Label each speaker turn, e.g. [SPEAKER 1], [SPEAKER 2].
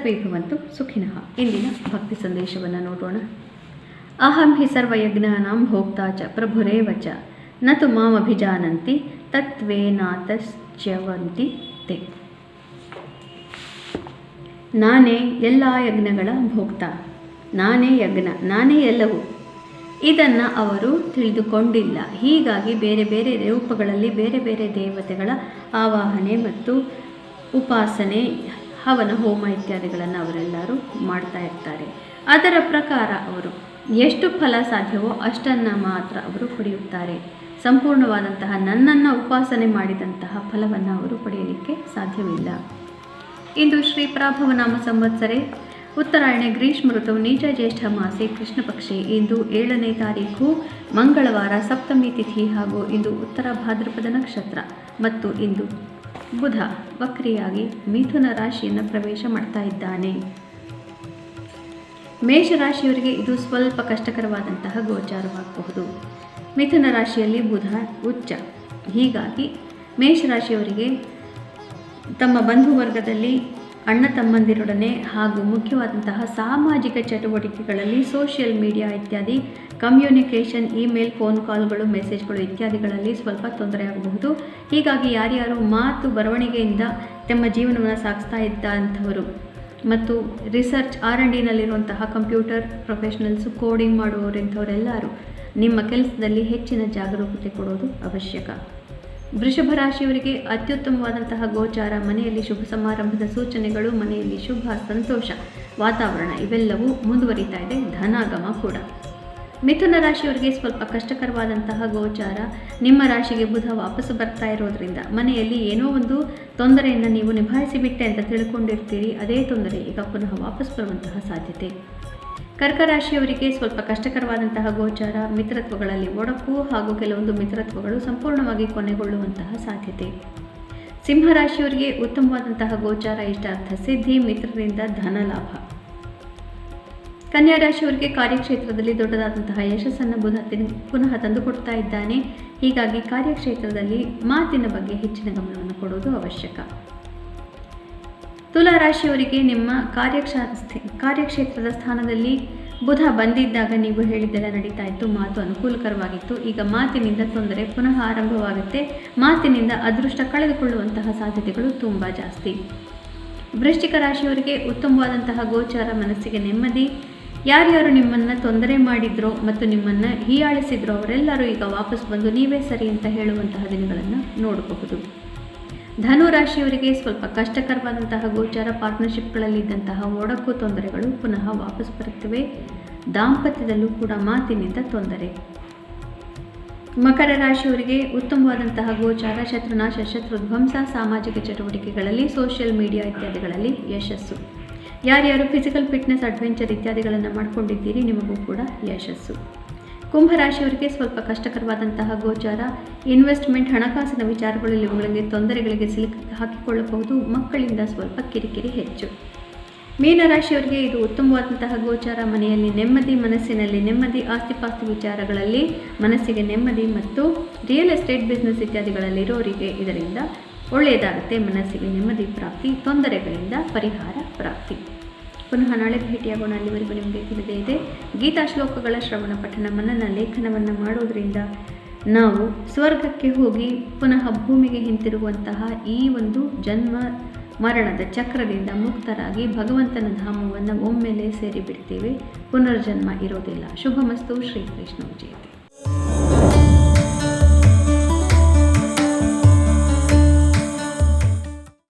[SPEAKER 1] ಸರ್ವೇ ಭವಂತು ಸುಖಿನಃ. ಇಂದಿನ ಭಕ್ತಿ ಸಂದೇಶವನ್ನು ನೋಡೋಣ. ಅಹಂ ಹಿ ಸರ್ವಯಜ್ಞಾನಾಂ ಭೋಕ್ತಾ ಚ ಪ್ರಭುರೇವ ಚ ನ ತು ಮಾಂ ಅಭಿಜಾನಂತಿ ತತ್ವೇನಾತಶ್ಚ್ಯವಂತಿ ತೇ. ನಾನೇ ಎಲ್ಲ ಯಜ್ಞಗಳ ಭೋಕ್ತ, ನಾನೇ ಯಜ್ಞ, ನಾನೇ ಎಲ್ಲವೂ. ಇದನ್ನು ಅವರು ತಿಳಿದುಕೊಂಡಿಲ್ಲ. ಹೀಗಾಗಿ ಬೇರೆ ಬೇರೆ ರೂಪಗಳಲ್ಲಿ ಬೇರೆ ಬೇರೆ ದೇವತೆಗಳ ಆವಾಹನೆ ಮತ್ತು ಉಪಾಸನೆ, ಹವನ ಹೋಮ ಇತ್ಯಾದಿಗಳನ್ನು ಅವರೆಲ್ಲರೂ ಮಾಡ್ತಾ ಇರ್ತಾರೆ. ಅದರ ಪ್ರಕಾರ ಅವರು ಎಷ್ಟು ಫಲ ಸಾಧ್ಯವೋ ಅಷ್ಟನ್ನು ಮಾತ್ರ ಅವರು ಪಡೆಯುತ್ತಾರೆ. ಸಂಪೂರ್ಣವಾದಂತಹ ನನ್ನನ್ನು ಉಪಾಸನೆ ಮಾಡಿದಂತಹ ಫಲವನ್ನು ಅವರು ಪಡೆಯಲಿಕ್ಕೆ ಸಾಧ್ಯವಿಲ್ಲ. ಇಂದು ಶ್ರೀ ಪ್ರಾಭವನಾಮ ಸಂವತ್ಸರೆ ಉತ್ತರಾಯಣ ಗ್ರೀಷ್ಮ ಋತುವು ನೀಚ ಜ್ಯೇಷ್ಠ ಮಾಸೆ ಕೃಷ್ಣ ಪಕ್ಷೆ. ಇಂದು 7ನೇ ತಾರೀಕು ಮಂಗಳವಾರ, ಸಪ್ತಮಿ ತಿಥಿ ಹಾಗೂ ಇಂದು ಉತ್ತರ ಭಾದ್ರಪದ ನಕ್ಷತ್ರ. ಮತ್ತು ಇಂದು ಬುಧ ವಕ್ರಿಯಾಗಿ ಮಿಥುನ ರಾಶಿಯನ್ನು ಪ್ರವೇಶ ಮಾಡ್ತಾ ಇದ್ದಾನೆ. ಮೇಷರಾಶಿಯವರಿಗೆ ಇದು ಸ್ವಲ್ಪ ಕಷ್ಟಕರವಾದಂತಹ ಗೋಚಾರವಾಗಬಹುದು. ಮಿಥುನ ರಾಶಿಯಲ್ಲಿ ಬುಧ ಉಚ್ಚ. ಹೀಗಾಗಿ ಮೇಷರಾಶಿಯವರಿಗೆ ತಮ್ಮ ಬಂಧುವರ್ಗದಲ್ಲಿ ಅಣ್ಣ ತಮ್ಮಂದಿರೊಡನೆ ಹಾಗೂ ಮುಖ್ಯವಾದಂತಹ ಸಾಮಾಜಿಕ ಚಟುವಟಿಕೆಗಳಲ್ಲಿ ಸೋಷಿಯಲ್ ಮೀಡಿಯಾ ಇತ್ಯಾದಿ ಕಮ್ಯುನಿಕೇಷನ್, ಇಮೇಲ್, ಫೋನ್ ಕಾಲ್ಗಳು, ಮೆಸೇಜ್ಗಳು ಇತ್ಯಾದಿಗಳಲ್ಲಿ ಸ್ವಲ್ಪ ತೊಂದರೆ ಆಗಬಹುದು. ಹೀಗಾಗಿ ಯಾರ್ಯಾರು ಮಾತು ಬರವಣಿಗೆಯಿಂದ ತಮ್ಮ ಜೀವನವನ್ನು ಸಾಗಿಸ್ತಾ ಇದ್ದಂಥವರು ಮತ್ತು ರಿಸರ್ಚ್ R&Dನಲ್ಲಿರುವಂತಹ ಕಂಪ್ಯೂಟರ್ ಪ್ರೊಫೆಷನಲ್ಸು, ಕೋಡಿಂಗ್ ಮಾಡುವವರು, ಇಂಥವರೆಲ್ಲರೂ ನಿಮ್ಮ ಕೆಲಸದಲ್ಲಿ ಹೆಚ್ಚಿನ ಜಾಗರೂಕತೆ ಕೊಡೋದು ಅವಶ್ಯಕ. ವೃಷಭ ರಾಶಿಯವರಿಗೆ ಅತ್ಯುತ್ತಮವಾದಂತಹ ಗೋಚಾರ. ಮನೆಯಲ್ಲಿ ಶುಭ ಸಮಾರಂಭದ ಸೂಚನೆಗಳು, ಮನೆಯಲ್ಲಿ ಶುಭ ಸಂತೋಷ ವಾತಾವರಣ ಇವೆಲ್ಲವೂ ಮುಂದುವರಿತಾ ಇದೆ. ಧನಾಗಮ ಕೂಡ. ಮಿಥುನ ರಾಶಿಯವರಿಗೆ ಸ್ವಲ್ಪ ಕಷ್ಟಕರವಾದಂತಹ ಗೋಚಾರ. ನಿಮ್ಮ ರಾಶಿಗೆ ಬುಧ ವಾಪಸ್ಸು ಬರ್ತಾ ಇರೋದ್ರಿಂದ ಮನೆಯಲ್ಲಿ ಏನೋ ಒಂದು ತೊಂದರೆಯನ್ನು ನೀವು ನಿಭಾಯಿಸಿಬಿಟ್ಟೆ ಅಂತ ತಿಳ್ಕೊಂಡಿರ್ತೀರಿ. ಅದೇ ತೊಂದರೆ ಈಗ ಪುನಃ ವಾಪಸ್ ಬರುವಂತಹ ಸಾಧ್ಯತೆ. ಕರ್ಕ ರಾಶಿಯವರಿಗೆ ಸ್ವಲ್ಪ ಕಷ್ಟಕರವಾದಂತಹ ಗೋಚಾರ. ಮಿತ್ರತ್ವಗಳಲ್ಲಿ ಒಡಕು ಹಾಗೂ ಕೆಲವೊಂದು ಮಿತ್ರತ್ವಗಳು ಸಂಪೂರ್ಣವಾಗಿ ಕೊನೆಗೊಳ್ಳುವಂತಹ ಸಾಧ್ಯತೆ. ಸಿಂಹರಾಶಿಯವರಿಗೆ ಉತ್ತಮವಾದಂತಹ ಗೋಚಾರ. ಇಷ್ಟಾರ್ಥ ಸಿದ್ಧಿ, ಮಿತ್ರರಿಂದ ಧನ ಲಾಭ. ಕನ್ಯಾ ರಾಶಿಯವರಿಗೆ ಕಾರ್ಯಕ್ಷೇತ್ರದಲ್ಲಿ ದೊಡ್ಡದಾದಂತಹ ಯಶಸ್ಸನ್ನು ಬುಧ ಪುನಃ ತಂದುಕೊಡ್ತಾ ಇದ್ದಾನೆ. ಹೀಗಾಗಿ ಕಾರ್ಯಕ್ಷೇತ್ರದಲ್ಲಿ ಮಾತಿನ ಬಗ್ಗೆ ಹೆಚ್ಚಿನ ಗಮನವನ್ನು ಕೊಡೋದು ಅವಶ್ಯಕ. ತುಲಾ ರಾಶಿಯವರಿಗೆ ನಿಮ್ಮ ಕಾರ್ಯಕ್ಷೇತ್ರದ ಸ್ಥಾನದಲ್ಲಿ ಬುಧ ಬಂದಿದ್ದಾಗ ನೀವು ಹೇಳಿದ್ದೆಲ್ಲ ನಡೀತಾ ಇತ್ತು, ಮಾತು ಅನುಕೂಲಕರವಾಗಿತ್ತು. ಈಗ ಮಾತಿನಿಂದ ತೊಂದರೆ ಪುನಃ ಆರಂಭವಾಗುತ್ತೆ. ಮಾತಿನಿಂದ ಅದೃಷ್ಟ ಕಳೆದುಕೊಳ್ಳುವಂತಹ ಸಾಧ್ಯತೆಗಳು ತುಂಬ ಜಾಸ್ತಿ. ವೃಶ್ಚಿಕ ರಾಶಿಯವರಿಗೆ ಉತ್ತಮವಾದಂತಹ ಗೋಚಾರ. ಮನಸ್ಸಿಗೆ ನೆಮ್ಮದಿ. ಯಾರ್ಯಾರು ನಿಮ್ಮನ್ನು ತೊಂದರೆ ಮಾಡಿದ್ರೋ ಮತ್ತು ನಿಮ್ಮನ್ನು ಹೀಯಾಳಿಸಿದ್ರೋ ಅವರೆಲ್ಲರೂ ಈಗ ವಾಪಸ್ ಬಂದು ನೀವೇ ಸರಿ ಅಂತ ಹೇಳುವಂತಹ ದಿನಗಳನ್ನು ನೋಡಬಹುದು. ಧನು ರಾಶಿಯವರಿಗೆ ಸ್ವಲ್ಪ ಕಷ್ಟಕರವಾದಂತಹ ಗೋಚಾರ. ಪಾರ್ಟ್ನರ್ಶಿಪ್ಗಳಲ್ಲಿದ್ದಂತಹ ಒಡಕು ತೊಂದರೆಗಳು ಪುನಃ ವಾಪಸ್ ಬರುತ್ತವೆ. ದಾಂಪತ್ಯದಲ್ಲೂ ಕೂಡ ಮಾತಿನಿಂದ ತೊಂದರೆ. ಮಕರ ರಾಶಿಯವರಿಗೆ ಉತ್ತಮವಾದಂತಹ ಗೋಚಾರ. ಶತ್ರುನಾಶ, ಶತ್ರುಧ್ವಂಸ, ಸಾಮಾಜಿಕ ಚಟುವಟಿಕೆಗಳಲ್ಲಿ ಸೋಷಿಯಲ್ ಮೀಡಿಯಾ ಇತ್ಯಾದಿಗಳಲ್ಲಿ ಯಶಸ್ಸು. ಯಾರ್ಯಾರು ಫಿಸಿಕಲ್ ಫಿಟ್ನೆಸ್, ಅಡ್ವೆಂಚರ್ ಇತ್ಯಾದಿಗಳನ್ನು ಮಾಡಿಕೊಂಡಿದ್ದೀರಿ ನಿಮಗೂ ಕೂಡ ಯಶಸ್ಸು. ಕುಂಭರಾಶಿಯವರಿಗೆ ಸ್ವಲ್ಪ ಕಷ್ಟಕರವಾದಂತಹ ಗೋಚಾರ. ಇನ್ವೆಸ್ಟ್ಮೆಂಟ್, ಹಣಕಾಸಿನ ವಿಚಾರಗಳಲ್ಲಿ ಇವುಗಳಿಗೆ ತೊಂದರೆಗಳಿಗೆ ಹಾಕಿಕೊಳ್ಳಬಹುದು. ಮಕ್ಕಳಿಂದ ಸ್ವಲ್ಪ ಕಿರಿಕಿರಿ ಹೆಚ್ಚು. ಮೀನರಾಶಿಯವರಿಗೆ ಇದು ಉತ್ತಮವಾದಂತಹ ಗೋಚಾರ. ಮನೆಯಲ್ಲಿ ನೆಮ್ಮದಿ, ಮನಸ್ಸಿನಲ್ಲಿ ನೆಮ್ಮದಿ, ಆಸ್ತಿಪಾಸ್ತಿ ವಿಚಾರಗಳಲ್ಲಿ ಮನಸ್ಸಿಗೆ ನೆಮ್ಮದಿ ಮತ್ತು ರಿಯಲ್ ಎಸ್ಟೇಟ್ ಬಿಸ್ನೆಸ್ ಇತ್ಯಾದಿಗಳಲ್ಲಿರೋರಿಗೆ ಇದರಿಂದ ಒಳ್ಳೆಯದಾಗುತ್ತೆ. ಮನಸ್ಸಿಗೆ ನೆಮ್ಮದಿ ಪ್ರಾಪ್ತಿ, ತೊಂದರೆಗಳಿಂದ ಪರಿಹಾರ ಪ್ರಾಪ್ತಿ. ಪುನಃ ನಾಳೆ ಭೇಟಿಯಾಗೋಣ. ಅಲ್ಲಿವರೆಗೂ ನಿಮಗೆ ತಿಳಿದೇ ಇದೆ, ಗೀತಾ ಶ್ಲೋಕಗಳ ಶ್ರವಣ ಪಠಣ ಮನನ ಲೇಖನವನ್ನು ಮಾಡೋದರಿಂದ ನಾವು ಸ್ವರ್ಗಕ್ಕೆ ಹೋಗಿ ಪುನಃ ಭೂಮಿಗೆ ಹಿಂತಿರುಗುವಂತಹ ಈ ಒಂದು ಜನ್ಮ ಮರಣದ ಚಕ್ರದಿಂದ ಮುಕ್ತರಾಗಿ ಭಗವಂತನ ಧಾಮವನ್ನು ಒಮ್ಮೆಲೆ ಸೇರಿಬಿಡ್ತೇವೆ. ಪುನರ್ಜನ್ಮ ಇರೋದಿಲ್ಲ. ಶುಭಮಸ್ತು. ಶ್ರೀಕೃಷ್ಣ ಜಯತೆ.